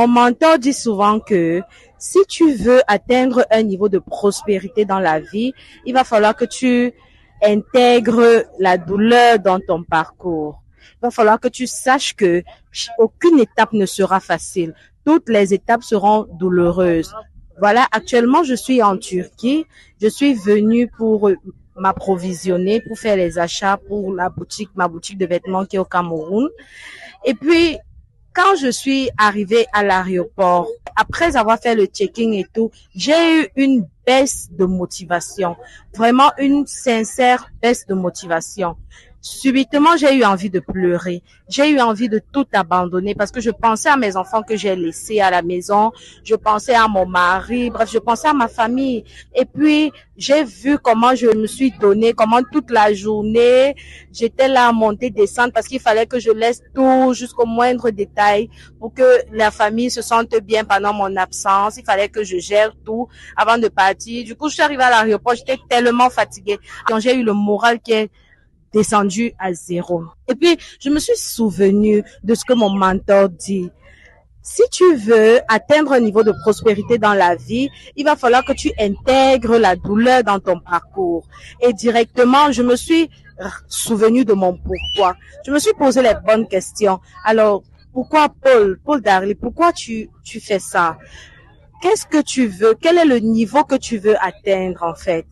Mon mentor dit souvent que si tu veux atteindre un niveau de prospérité dans la vie, il va falloir que tu intègres la douleur dans ton parcours. Il va falloir que tu saches que aucune étape ne sera facile. Toutes les étapes seront douloureuses. Voilà, actuellement, je suis en Turquie. Je suis venue pour m'approvisionner, pour faire les achats pour ma boutique de vêtements qui est au Cameroun. Et puis, quand je suis arrivée à l'aéroport, après avoir fait le check-in et tout, j'ai eu une baisse de motivation. Vraiment une sincère baisse de motivation. Subitement, j'ai eu envie de pleurer. J'ai eu envie de tout abandonner parce que je pensais à mes enfants que j'ai laissés à la maison. Je pensais à mon mari. Bref, je pensais à ma famille. Et puis, j'ai vu comment je me suis donnée, comment toute la journée, j'étais là à monter, descendre parce qu'il fallait que je laisse tout jusqu'au moindre détail pour que la famille se sente bien pendant mon absence. Il fallait que je gère tout avant de partir. Du coup, je suis arrivée à l'aéroport, j'étais tellement fatiguée. Donc, j'ai eu le moral qui est descendu à zéro. Et puis, je me suis souvenue de ce que mon mentor dit. Si tu veux atteindre un niveau de prospérité dans la vie, il va falloir que tu intègres la douleur dans ton parcours. Et directement, je me suis souvenue de mon pourquoi. Je me suis posé les bonnes questions. Alors, pourquoi Paul Darly, pourquoi tu fais ça? Qu'est-ce que tu veux? Quel est le niveau que tu veux atteindre en fait?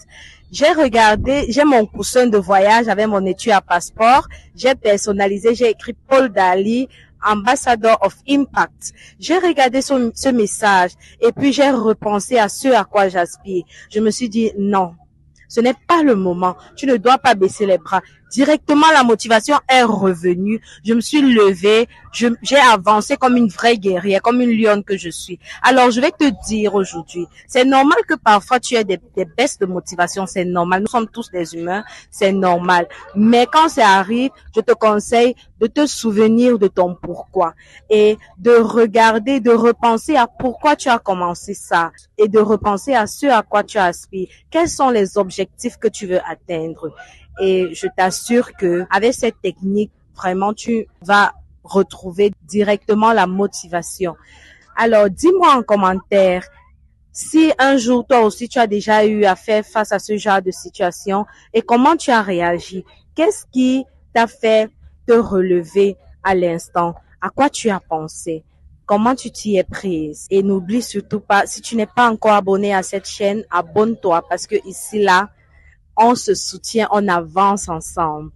J'ai regardé, j'ai mon coussin de voyage avec mon étui à passeport, j'ai personnalisé, j'ai écrit Paul Darly, Ambassador of Impact. J'ai regardé ce message et puis j'ai repensé à ce à quoi j'aspire. Je me suis dit non, ce n'est pas le moment. Tu ne dois pas baisser les bras. Directement, la motivation est revenue. Je me suis levée. J'ai avancé comme une vraie guerrière, comme une lionne que je suis. Alors, je vais te dire aujourd'hui, c'est normal que parfois tu aies des baisses de motivation. C'est normal. Nous sommes tous des humains. C'est normal. Mais quand ça arrive, je te conseille de te souvenir de ton pourquoi et de regarder, de repenser à pourquoi tu as commencé ça et de repenser à ce à quoi tu aspires. Quels sont les objectifs que tu veux atteindre? Et je t'assure que avec cette technique, vraiment, tu vas retrouver directement la motivation. Alors, dis-moi en commentaire si un jour, toi aussi, tu as déjà eu à faire face à ce genre de situation et comment tu as réagi. Qu'est-ce qui t'a fait te relever à l'instant? À quoi tu as pensé? Comment tu t'y es prise? Et n'oublie surtout pas, si tu n'es pas encore abonné à cette chaîne, abonne-toi parce que ici, là, on se soutient, on avance ensemble.